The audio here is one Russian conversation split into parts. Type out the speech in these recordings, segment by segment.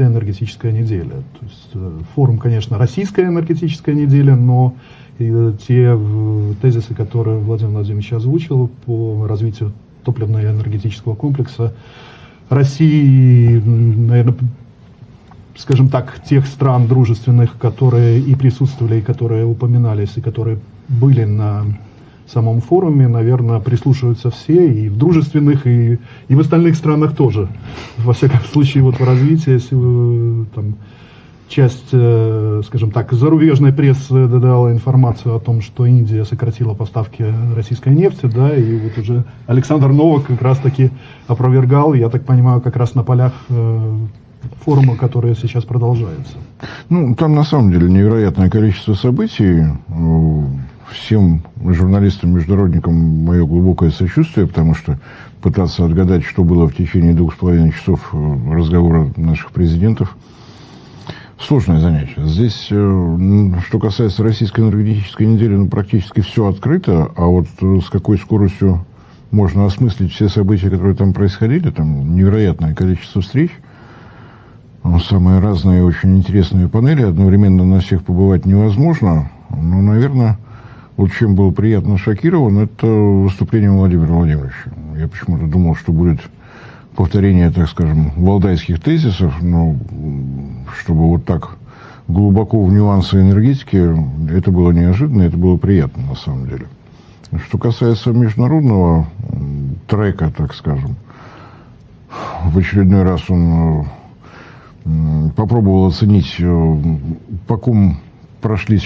российская энергетическая неделя. То есть форум, конечно, российская энергетическая неделя, но те тезисы, которые Владимир Владимирович озвучил по развитию топливно-энергетического комплекса России, наверное, скажем так, тех стран дружественных, которые и присутствовали, и которые упоминались, и которые были на самом форуме, наверное, прислушиваются все, и в дружественных, и в остальных странах тоже. Во всяком случае, вот в развитии там, часть, скажем так, зарубежной прессы дала информацию о том, что Индия сократила поставки российской нефти, да, и вот уже Александр Новак как раз-таки опровергал, я так понимаю, как раз на полях форума, который сейчас продолжается. Ну, там на самом деле невероятное количество событий. Всем журналистам, международникам мое глубокое сочувствие, потому что пытаться отгадать, что было в течение 2,5 часов разговора наших президентов, сложное занятие. Здесь, что касается российской энергетической недели, ну, практически все открыто, а вот с какой скоростью можно осмыслить все события, которые там происходили, там невероятное количество встреч, самые разные очень интересные панели, одновременно на всех побывать невозможно, но, наверное, вот чем был приятно шокирован, это выступление Владимира Владимировича. Я почему-то думал, что будет повторение, так скажем, валдайских тезисов, но чтобы вот так глубоко в нюансы энергетики, это было неожиданно, это было приятно на самом деле. Что касается международного трека, так скажем, в очередной раз он попробовал оценить, по ком прошлись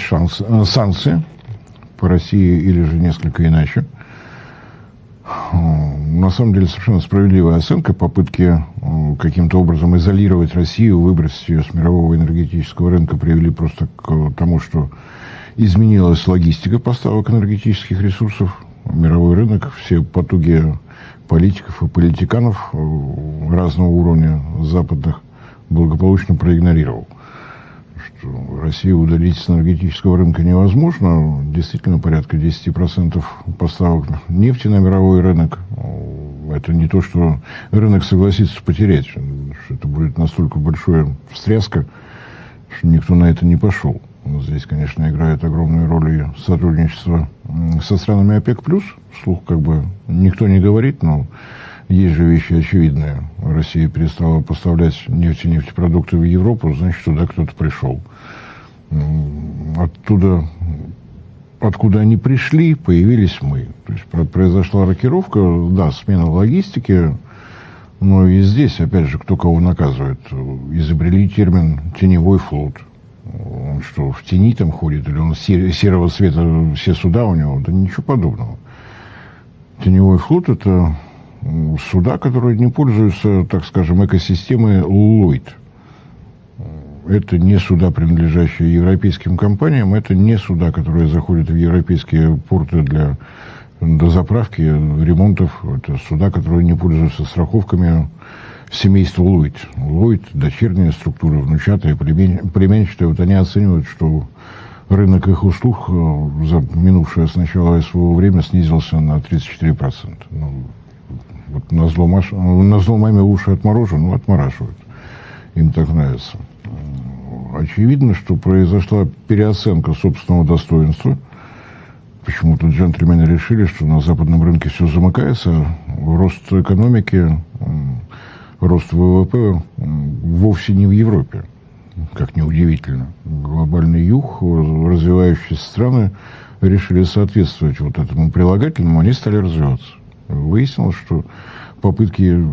санкции по России или же несколько иначе. На самом деле совершенно справедливая оценка попытки каким-то образом изолировать Россию, выбросить ее с мирового энергетического рынка привели просто к тому, что изменилась логистика поставок энергетических ресурсов. Мировой рынок, все потуги политиков и политиканов разного уровня западных благополучно проигнорировал. Что Россию удалить с энергетического рынка невозможно. Действительно, порядка 10% поставок нефти на мировой рынок. Это не то, что рынок согласится потерять. Что это будет настолько большая встряска, что никто на это не пошел. Здесь, конечно, играет огромную роль и сотрудничество со странами ОПЕК+. Вслух как бы никто не говорит, но есть же вещи очевидные. Россия перестала поставлять нефть и нефтепродукты в Европу, значит, туда кто-то пришел. Оттуда, откуда они пришли, появились мы. То есть произошла рокировка, да, смена логистики, но и здесь, опять же, кто кого наказывает. Изобрели термин «теневой флот». Он что, в тени там ходит, или он серого цвета все суда у него? Да ничего подобного. Теневой флот – это суда, которые не пользуются, так скажем, экосистемой Lloyd. Это не суда, принадлежащие европейским компаниям, это не суда, которые заходят в европейские порты для дозаправки, ремонтов. Это суда, которые не пользуются страховками семейства Lloyd. Lloyd, дочерняя структура, внучатая, племянничатая, вот они оценивают, что рынок их услуг за минувшее с начала своего время снизился на 34%. Ну, вот на зло маме уши отморожу, ну, отмораживают. Им так нравится. Очевидно, что произошла переоценка собственного достоинства. Почему-то джентльмены решили, что на западном рынке все замыкается. Рост экономики, рост ВВП вовсе не в Европе. Как неудивительно. Глобальный юг, развивающиеся страны решили соответствовать вот этому прилагательному, они стали развиваться. Выяснилось, что попытки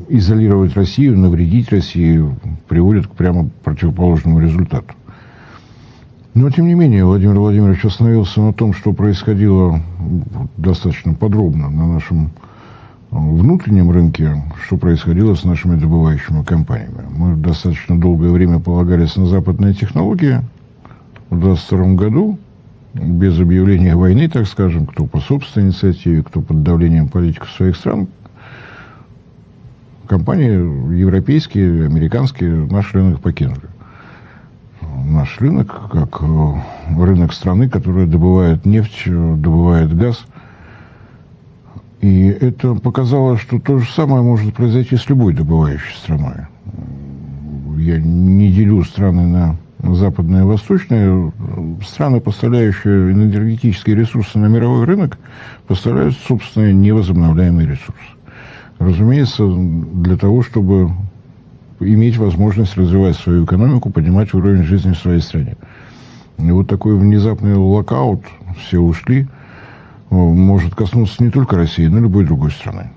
изолировать Россию, навредить России приводят к прямо противоположному результату. Но, тем не менее, Владимир Владимирович остановился на том, что происходило достаточно подробно на нашем внутреннем рынке, что происходило с нашими добывающими компаниями. Мы достаточно долгое время полагались на западные технологии. В 2022 году, без объявления войны, так скажем, кто по собственной инициативе, кто под давлением политиков своих стран, компании европейские, американские наш рынок покинули. Наш рынок, как рынок страны, которая добывает нефть, добывает газ. И это показало, что то же самое может произойти с любой добывающей страной. я не делю страны на западные и восточные. Страны, поставляющие энергетические ресурсы на мировой рынок, поставляют собственные невозобновляемые ресурсы. Разумеется, для того, чтобы иметь возможность развивать свою экономику, поднимать уровень жизни в своей стране. И вот такой внезапный локаут, все ушли, может коснуться не только России, но и любой другой страны.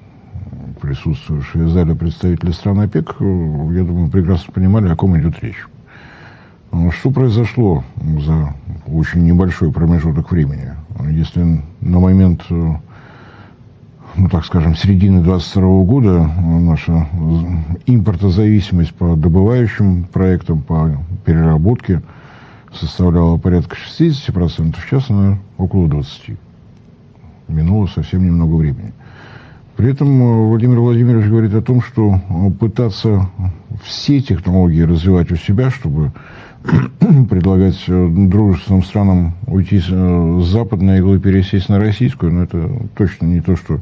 Присутствующие в зале представители стран ОПЕК, я думаю, прекрасно понимали, о ком идет речь. Что произошло за очень небольшой промежуток времени? Если на момент, так скажем, середины 2022 года наша импортозависимость по добывающим проектам, по переработке составляла порядка 60%, сейчас она около 20%. Минуло совсем немного времени. При этом Владимир Владимирович говорит о том, что пытаться все технологии развивать у себя, чтобы предлагать дружественным странам уйти с западной иглы, пересесть на российскую, но это точно не то, что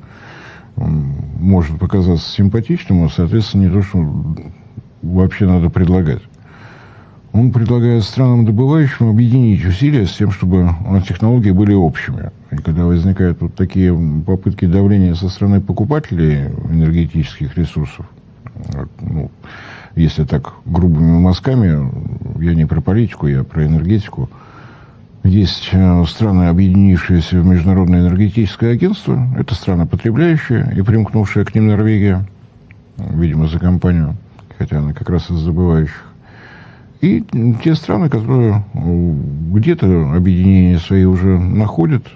может показаться симпатичным, а, соответственно, не то, что вообще надо предлагать. Он предлагает странам добывающим объединить усилия с тем, чтобы технологии были общими. И когда возникают вот такие попытки давления со стороны покупателей энергетических ресурсов, если так грубыми мазками, я не про политику, я про энергетику, есть страны, объединившиеся в Международное энергетическое агентство, это страны потребляющие и примкнувшая к ним Норвегия, видимо, за компанию, хотя она как раз из добывающих. И те страны, которые где-то объединения свои уже находят,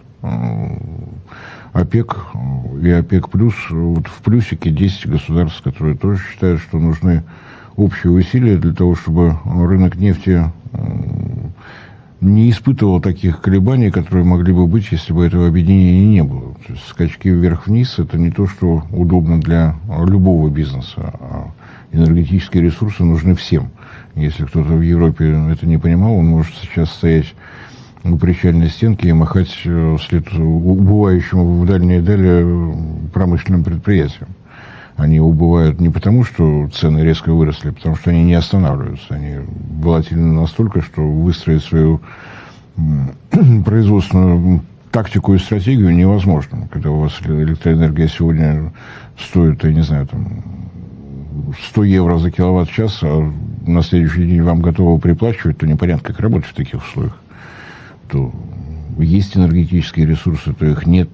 ОПЕК и ОПЕК+, вот в плюсике 10 государств, которые тоже считают, что нужны общие усилия для того, чтобы рынок нефти не испытывал таких колебаний, которые могли бы быть, если бы этого объединения не было. То есть скачки вверх-вниз – это не то, что удобно для любого бизнеса, а энергетические ресурсы нужны всем. Если кто-то в Европе это не понимал, он может сейчас стоять у причальной стенки и махать вслед убывающему в дальние дали промышленным предприятиям. Они убывают не потому, что цены резко выросли, а потому что они не останавливаются. Они волатильны настолько, что выстроить свою производственную тактику и стратегию невозможно. Когда у вас электроэнергия сегодня стоит, я не знаю, там 100 евро за киловатт-час, а на следующий день вам готовы приплачивать, то непонятно, как работать в таких условиях. То есть энергетические ресурсы, то их нет.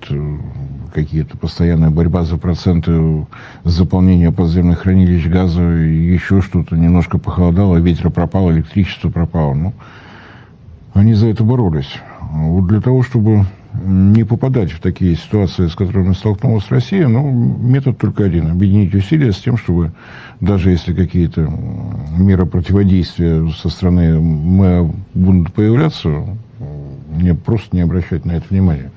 Какие-то постоянная борьба за проценты заполнения подземных хранилищ газа, еще что-то, немножко похолодало, ветер пропал, электричество пропало. Ну, они за это боролись. Вот для того, чтобы не попадать в такие ситуации, с которыми столкнулась Россия, метод только один. Объединить усилия с тем, чтобы даже если какие-то меры противодействия со стороны МЭА будут появляться, мне просто не обращать на это внимания.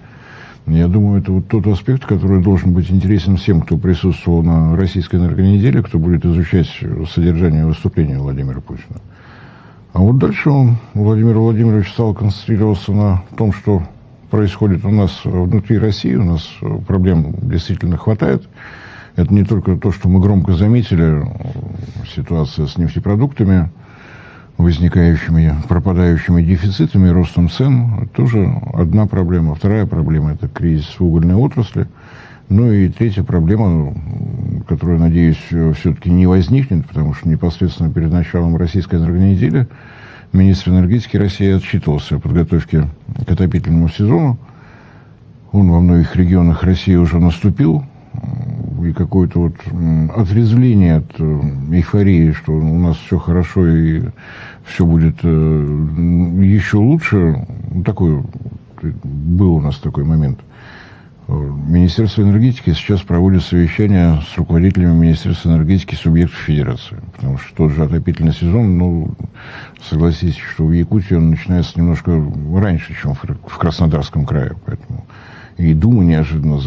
Я думаю, это вот тот аспект, который должен быть интересен всем, кто присутствовал на российской энергонеделе, кто будет изучать содержание выступления Владимира Путина. А вот дальше Владимир Владимирович стал концентрироваться на том, что происходит у нас внутри России. У нас проблем действительно хватает. Это не только то, что мы громко заметили, ситуация с нефтепродуктами, возникающими, пропадающими дефицитами, ростом цен, это тоже одна проблема. Вторая проблема – это кризис в угольной отрасли. Ну и третья проблема, которая, надеюсь, все-таки не возникнет, потому что непосредственно перед началом российской энергонедели министр энергетики России отчитывался о подготовке к отопительному сезону. Он во многих регионах России уже наступил. И какое-то вот отрезвление от эйфории, что у нас все хорошо и все будет еще лучше. Такой был у нас такой момент. Министерство энергетики сейчас проводит совещание с руководителями Министерства энергетики субъектов Федерации. Потому что тот же отопительный сезон, согласитесь, что в Якутии он начинается немножко раньше, чем в Краснодарском крае. Поэтому и Дума неожиданно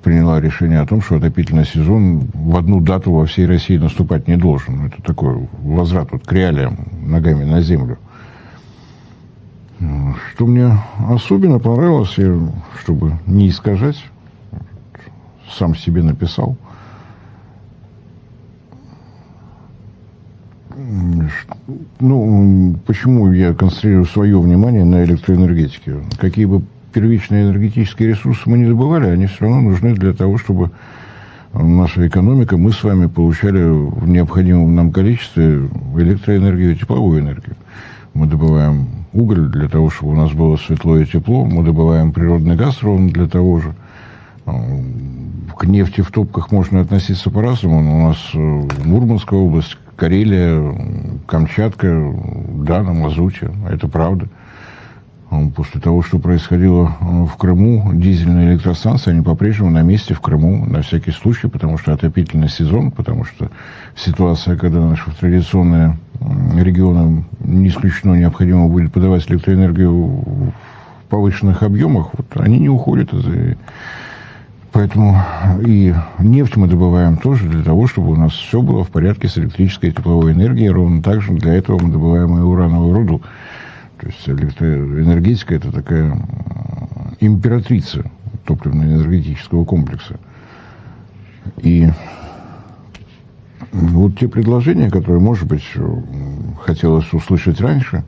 приняла решение о том, что отопительный сезон в одну дату во всей России наступать не должен. Это такой возврат к реалиям, ногами на землю. Что мне особенно понравилось, я, чтобы не искажать, сам себе написал. Ну, почему я концентрирую свое внимание на электроэнергетике? Какие бы первичные энергетические ресурсы мы не добывали, они все равно нужны для того, чтобы наша экономика, мы с вами получали в необходимом нам количестве электроэнергию и тепловую энергию. Мы добываем уголь для того, чтобы у нас было светло и тепло. Мы добываем природный газ ровно для того же. К нефти в топках можно относиться по-разному. У нас Мурманская область, Карелия, Камчатка, да, на мазуте. Это правда. После того, что происходило в Крыму, дизельные электростанции, они по-прежнему на месте в Крыму, на всякий случай, потому что отопительный сезон, потому что ситуация, когда наши традиционные регионы, не исключено, необходимо будет подавать электроэнергию в повышенных объемах, вот они не уходят. Поэтому и нефть мы добываем тоже для того, чтобы у нас все было в порядке с электрической и тепловой энергией. Ровно так же для этого мы добываем и урановую руду. То есть электроэнергетика – это такая императрица топливно-энергетического комплекса. И вот те предложения, которые, может быть, хотелось услышать раньше,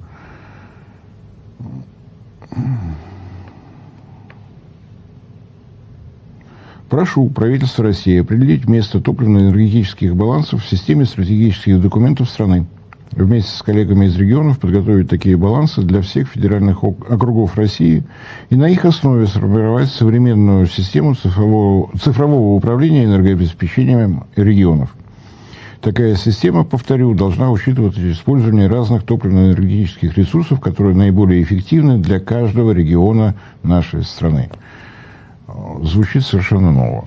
прошу правительство России определить место топливно-энергетических балансов в системе стратегических документов страны. Вместе с коллегами из регионов подготовить такие балансы для всех федеральных округов России и на их основе сформировать современную систему цифрового управления энергообеспечением регионов. Такая система, повторю, должна учитывать использование разных топливно-энергетических ресурсов, которые наиболее эффективны для каждого региона нашей страны. Звучит совершенно ново.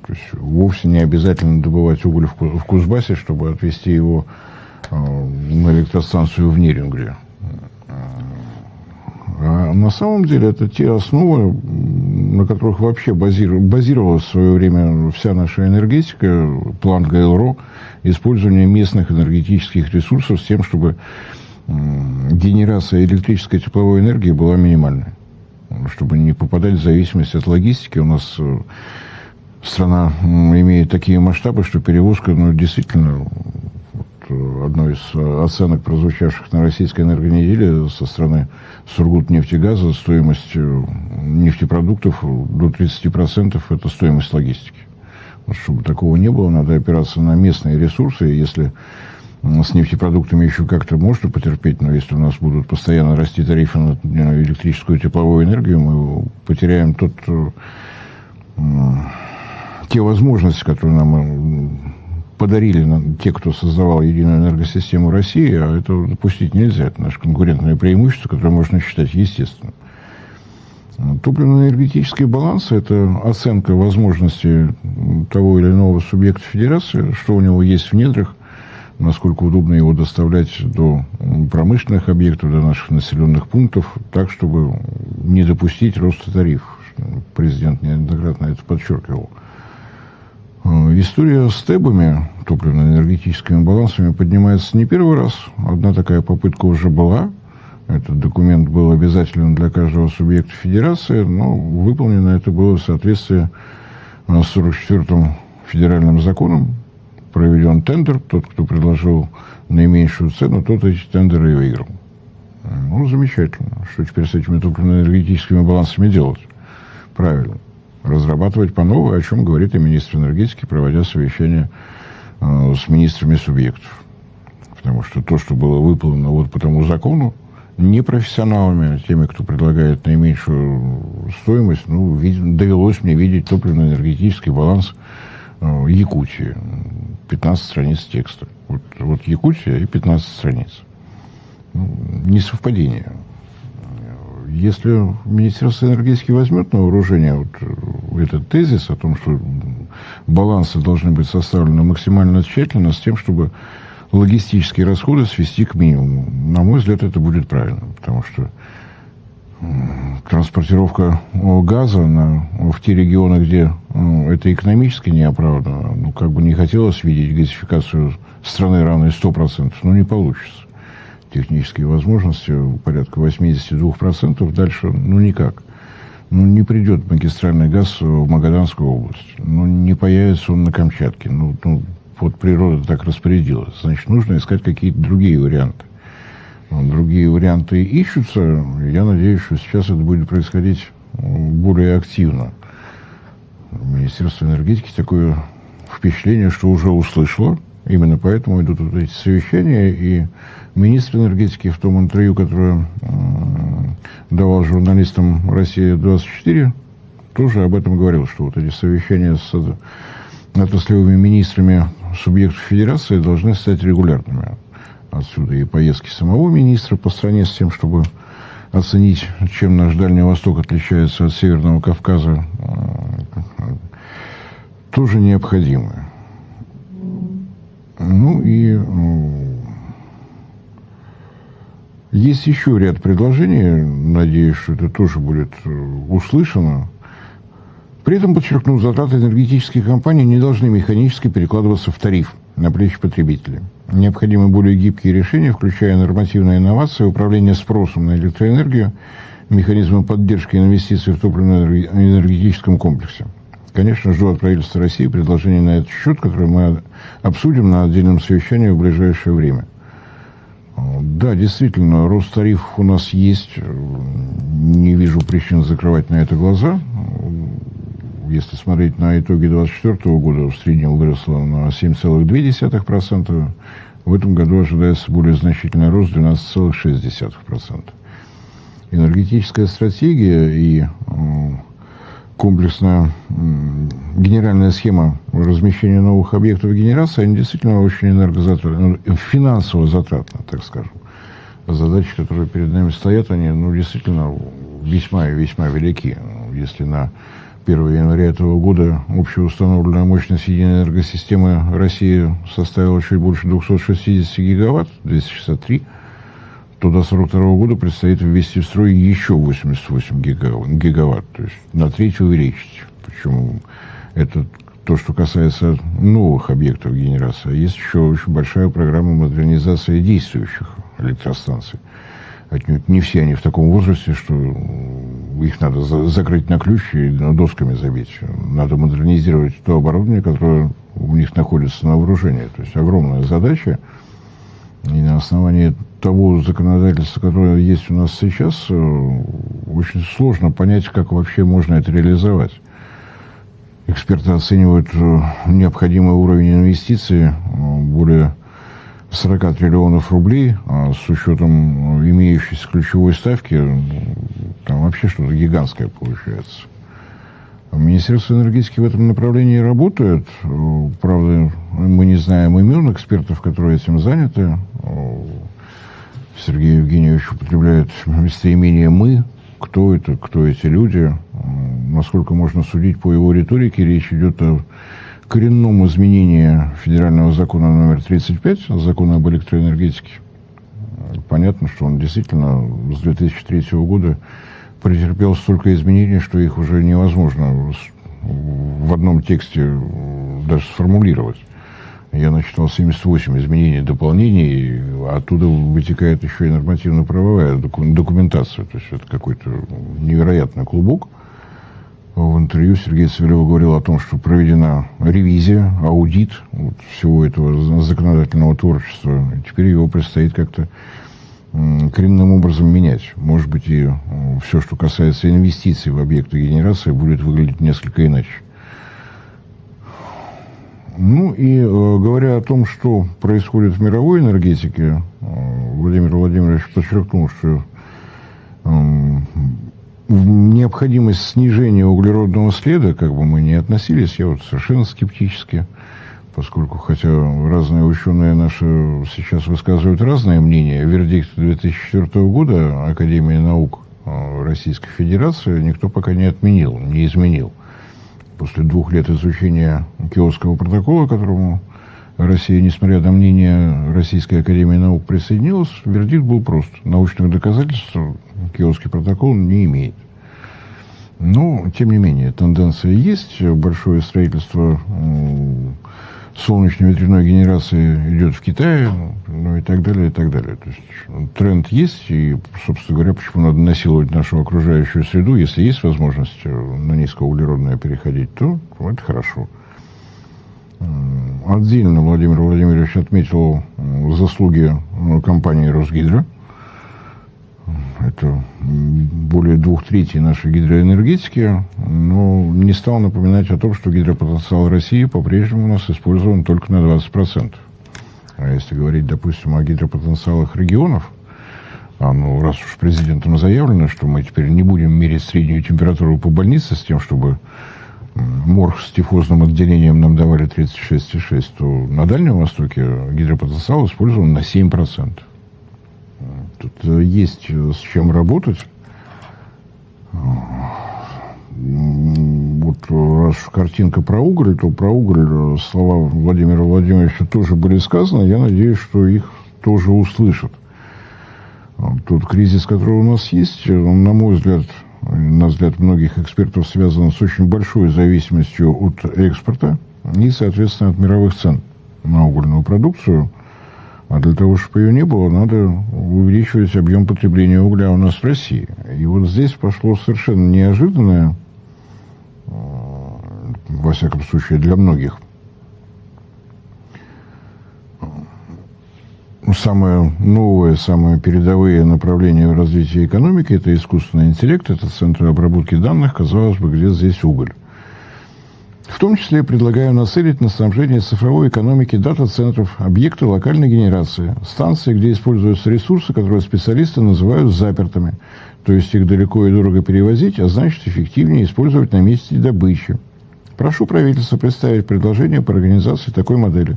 То есть вовсе не обязательно добывать уголь в Кузбассе, чтобы отвезти его на электростанцию в Нерингре. А на самом деле это те основы, на которых вообще базировалась в свое время вся наша энергетика, план ГЛРО, использование местных энергетических ресурсов с тем, чтобы генерация электрической и тепловой энергии была минимальной. Чтобы не попадать в зависимость от логистики. У нас страна имеет такие масштабы, что перевозка, действительно, одной из оценок, прозвучавших на российской энергонеделе со стороны Сургутнефтегаза, стоимость нефтепродуктов до 30% это стоимость логистики. Вот, чтобы такого не было, надо опираться на местные ресурсы. И если с нефтепродуктами еще как-то можно потерпеть, но если у нас будут постоянно расти тарифы на электрическую и тепловую энергию, мы потеряем те возможности, которые нам подарили те, кто создавал единую энергосистему России, а это допустить нельзя. Это наше конкурентное преимущество, которое можно считать естественным. Топливно-энергетический баланс – это оценка возможностей того или иного субъекта федерации, что у него есть в недрах, насколько удобно его доставлять до промышленных объектов, до наших населенных пунктов, так, чтобы не допустить роста тарифов. Президент неоднократно это подчеркивал. История с ТЭБами, топливно-энергетическими балансами, поднимается не первый раз. Одна такая попытка уже была. Этот документ был обязателен для каждого субъекта федерации, но выполнено это было в соответствии с 44-м федеральным законом. Проведен тендер, тот, кто предложил наименьшую цену, тот эти тендеры и выиграл. Замечательно. Что теперь с этими топливно-энергетическими балансами делать? Правильно. Разрабатывать по новой, о чем говорит и министр энергетики, проводя совещание с министрами субъектов. Потому что то, что было выполнено вот по тому закону, не профессионалами, а теми, кто предлагает наименьшую стоимость, довелось мне видеть топливно-энергетический баланс Якутии. 15 страниц текста. Вот Якутия и 15 страниц. Несовпадение. Если Министерство энергетики возьмет на вооружение этот тезис о том, что балансы должны быть составлены максимально тщательно с тем, чтобы логистические расходы свести к минимуму, на мой взгляд, это будет правильно. Потому что транспортировка газа в те регионы, где это экономически неоправданно, не хотелось видеть газификацию страны равной 100%, не получится. Технические возможности порядка 82%, дальше никак. Не придет магистральный газ в Магаданскую область, не появится он на Камчатке. вот природа так распорядилась. Значит, нужно искать какие-то другие варианты. Другие варианты ищутся. Я надеюсь, что сейчас это будет происходить более активно. Министерство энергетики такое впечатление, что уже услышало. Именно поэтому идут вот эти совещания. И министр энергетики в том интервью, которое давал журналистам «Россия-24», тоже об этом говорил, что вот эти совещания с отраслевыми министрами субъектов федерации должны стать регулярными. Отсюда и поездки самого министра по стране с тем, чтобы оценить, чем наш Дальний Восток отличается от Северного Кавказа, тоже необходимы. Ну и есть еще ряд предложений, надеюсь, что это тоже будет услышано. При этом, подчеркну, затраты энергетических компаний не должны механически перекладываться в тариф на плечи потребителей. Необходимы более гибкие решения, включая нормативные инновации, управление спросом на электроэнергию, механизмы поддержки инвестиций в топливно-энергетическом комплексе. Конечно, жду от правительства России предложений на этот счет, которые мы обсудим на отдельном совещании в ближайшее время. Да, действительно, рост тарифов у нас есть. Не вижу причин закрывать на это глаза. Если смотреть на итоги 2024 года, в среднем выросло на 7,2%. В этом году ожидается более значительный рост 12,6%. Энергетическая стратегия и комплексная генеральная схема размещения новых объектов генерации, они действительно очень энергозатратны, финансово затратны, так скажем. Задачи, которые перед нами стоят, они действительно весьма и весьма велики. Если на 1 января этого года общая установленная мощность единой энергосистемы России составила чуть больше 260 гигаватт, 263, то до 1942 года предстоит ввести в строй еще 88 гигаватт, то есть на треть увеличить. Причем это то, что касается новых объектов генерации. Есть еще очень большая программа модернизации действующих электростанций. Отнюдь не все они в таком возрасте, что их надо закрыть на ключ и досками забить. Надо модернизировать то оборудование, которое у них находится на вооружении. То есть огромная задача. И на основании того законодательства, которое есть у нас сейчас, очень сложно понять, как вообще можно это реализовать. Эксперты оценивают необходимый уровень инвестиций более 40 триллионов рублей, а с учетом имеющейся ключевой ставки, там вообще что-то гигантское получается. Министерство энергетики в этом направлении работает. Правда, мы не знаем имен экспертов, которые этим заняты. Сергей Евгеньевич употребляет местоимение «мы». Кто это, кто эти люди? Насколько можно судить по его риторике, речь идет о коренном изменении федерального закона номер 35, закона об электроэнергетике. Понятно, что он действительно с 2003 года претерпел столько изменений, что их уже невозможно в одном тексте даже сформулировать. Я насчитал 78 изменений, дополнений, а оттуда вытекает еще и нормативно-правовая документация. То есть это какой-то невероятный клубок. В интервью Сергей Савельев говорил о том, что проведена ревизия, аудит всего этого законодательного творчества. И теперь его предстоит как-то коренным образом менять. Может быть, и все, что касается инвестиций в объекты генерации, будет выглядеть несколько иначе. Ну и говоря о том, что происходит в мировой энергетике, Владимир Владимирович подчеркнул, что необходимость снижения углеродного следа, как бы мы ни относились, я совершенно скептически, поскольку, хотя разные ученые наши сейчас высказывают разные мнения, вердикт 2004 года Академии наук Российской Федерации никто пока не отменил, не изменил. После 2 лет изучения Киотского протокола, к которому Россия, несмотря на мнение Российской Академии наук, присоединилась, вердикт был прост. Научных доказательств Киотский протокол не имеет. Но, тем не менее, тенденция есть. Большое строительство солнечной ветряной генерации идет в Китае, ну и так далее, и так далее. То есть тренд есть, и, собственно говоря, почему надо насиловать нашу окружающую среду, если есть возможность на низкоуглеродное переходить, то это хорошо. отдельно Владимир Владимирович отметил заслуги компании «Росгидро». Это более 2/3 нашей гидроэнергетики, но не стал напоминать о том, что гидропотенциал России по-прежнему у нас использован только на 20%. А если говорить, допустим, о гидропотенциалах регионов, раз уж президентом заявлено, что мы теперь не будем мерить среднюю температуру по больнице с тем, чтобы морг с тифозным отделением нам давали 36,6, то на Дальнем Востоке гидропотенциал использован на 7%. Тут есть с чем работать. Вот раз картинка про уголь, то про уголь слова Владимира Владимировича тоже были сказаны. Я надеюсь, что их тоже услышат. Тот кризис, который у нас есть, он, на мой взгляд, на взгляд многих экспертов, связан с очень большой зависимостью от экспорта и, соответственно, от мировых цен на угольную продукцию. А для того, чтобы ее не было, надо увеличивать объем потребления угля у нас в России. И вот здесь пошло совершенно неожиданное, во всяком случае для многих, самое новое, самое передовые направления в развитии экономики – это искусственный интеллект, это центры обработки данных, казалось бы, где здесь уголь. В том числе предлагаю нацелить на снабжение цифровой экономики дата-центров, объекты локальной генерации, станции, где используются ресурсы, которые специалисты называют запертыми. То есть их далеко и дорого перевозить, а значит эффективнее использовать на месте добычи. Прошу правительство представить предложение по организации такой модели.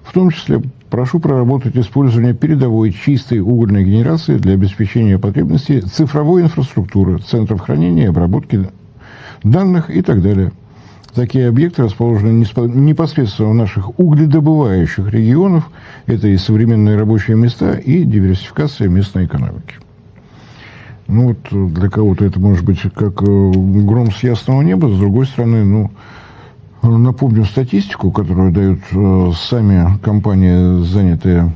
В том числе прошу проработать использование передовой чистой угольной генерации для обеспечения потребностей цифровой инфраструктуры, центров хранения и обработки данных и так далее. Такие объекты расположены непосредственно в наших угледобывающих регионах. Это и современные рабочие места, и диверсификация местной экономики. Для кого-то это может быть как гром с ясного неба. С другой стороны, напомню статистику, которую дают сами компании, занятые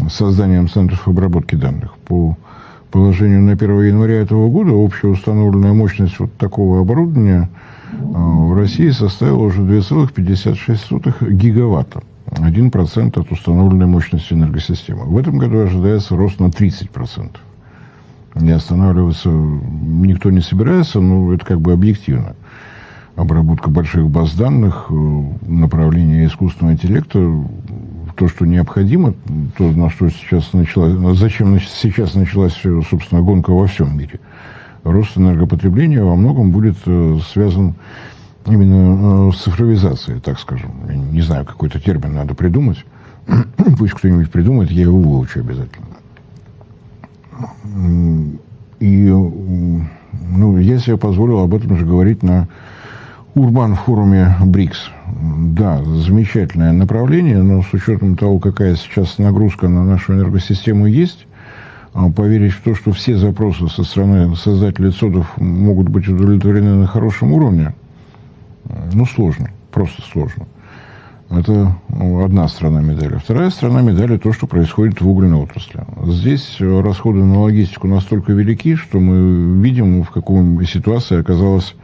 созданием центров обработки данных. По положению на 1 января этого года общая установленная мощность вот такого оборудования в России составила уже 2,56 гигаватта. 1% от установленной мощности энергосистемы. В этом году ожидается рост на 30%. Не останавливаться никто не собирается, но это как бы объективно. Обработка больших баз данных, направление искусственного интеллекта, то, что необходимо, то, на что сейчас началась, зачем сейчас началась, собственно, гонка во всем мире. Рост энергопотребления во многом будет связан именно с цифровизацией, так скажем. Я не знаю, какой-то термин надо придумать. Пусть кто-нибудь придумает, я его выучу обязательно. И я себе позволил об этом же говорить на Урбан-форуме БРИКС. Да, замечательное направление, но с учетом того, какая сейчас нагрузка на нашу энергосистему есть, поверить в то, что все запросы со стороны создателей ЦОДов могут быть удовлетворены на хорошем уровне, сложно, просто сложно. Это одна сторона медали. Вторая сторона медали – то, что происходит в угольной отрасли. Здесь расходы на логистику настолько велики, что мы видим, в какой ситуации оказалась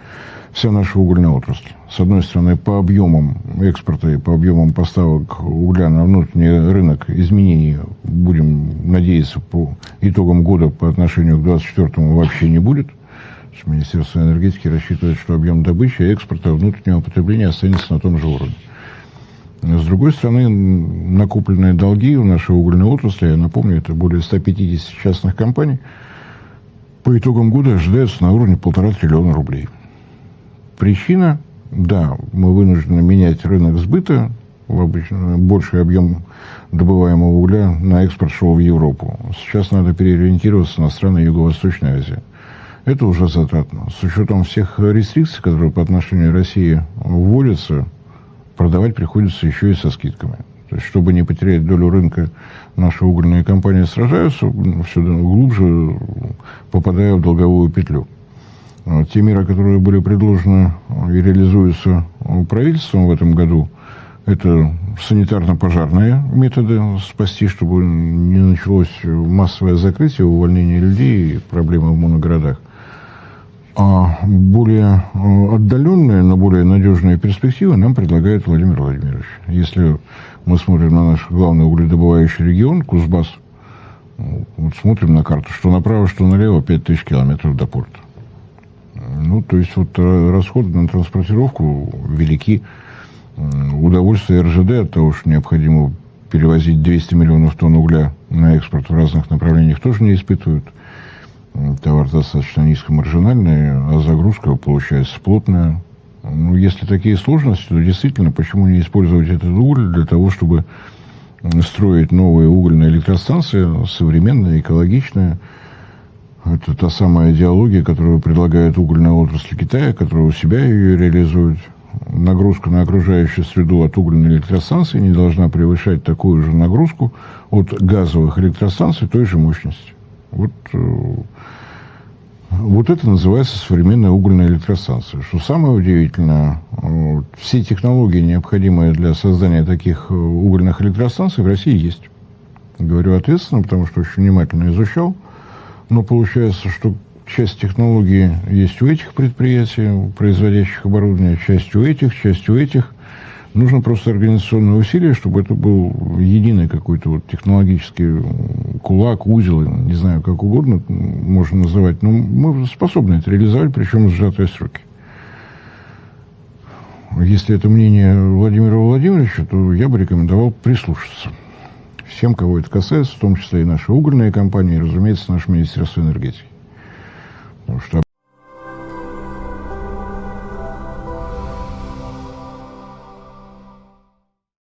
вся наша угольная отрасль. С одной стороны, по объемам экспорта и по объемам поставок угля на внутренний рынок изменений, будем надеяться, по итогам года по отношению к 2024 вообще не будет. Министерство энергетики рассчитывает, что объем добычи и экспорта внутреннего потребления останется на том же уровне. С другой стороны, накопленные долги в нашей угольной отрасли, я напомню, это более 150 частных компаний, по итогам года ожидаются на уровне 1,5 триллиона рублей. Причина, да, мы вынуждены менять рынок сбыта, больший объем добываемого угля на экспорт шел в Европу. Сейчас надо переориентироваться на страны Юго-Восточной Азии. Это уже затратно. С учетом всех рестрикций, которые по отношению к России вводятся, продавать приходится еще и со скидками. То есть, чтобы не потерять долю рынка, наши угольные компании сражаются, все глубже попадая в долговую петлю. Те меры, которые были предложены и реализуются правительством в этом году, это санитарно-пожарные методы спасти, чтобы не началось массовое закрытие, увольнение людей и проблемы в моногородах. А более отдаленные, но более надежные перспективы нам предлагает Владимир Владимирович. Если мы смотрим на наш главный угледобывающий регион, Кузбасс, вот смотрим на карту, что направо, что налево, 5000 километров до порта. Ну, то есть вот расходы на транспортировку велики. Удовольствие РЖД от того, что необходимо перевозить 200 миллионов тонн угля на экспорт в разных направлениях, тоже не испытывают. Товар достаточно низкомаржинальный, а загрузка получается плотная. Ну, если такие сложности, то действительно, почему не использовать этот уголь для того, чтобы строить новые угольные электростанции, современные, экологичные. Это та самая идеология, которую предлагает угольная отрасль Китая, которая у себя ее реализует. Нагрузка на окружающую среду от угольной электростанции не должна превышать такую же нагрузку от газовых электростанций той же мощности. Вот это называется современная угольная электростанция. Что самое удивительное, все технологии, необходимые для создания таких угольных электростанций, в России есть. Говорю ответственно, потому что очень внимательно изучал. Но получается, что часть технологий есть у этих предприятий, производящих оборудование, часть у этих. Нужно просто организационные усилия, чтобы это был единый какой-то вот технологический кулак, узел, не знаю, как угодно можно называть. Но мы способны это реализовать, причем в сжатые сроки. Если это мнение Владимира Владимировича, то я бы рекомендовал прислушаться всем, кого это касается, в том числе и наши угольные компании, и, разумеется, наше Министерство энергетики. Потому что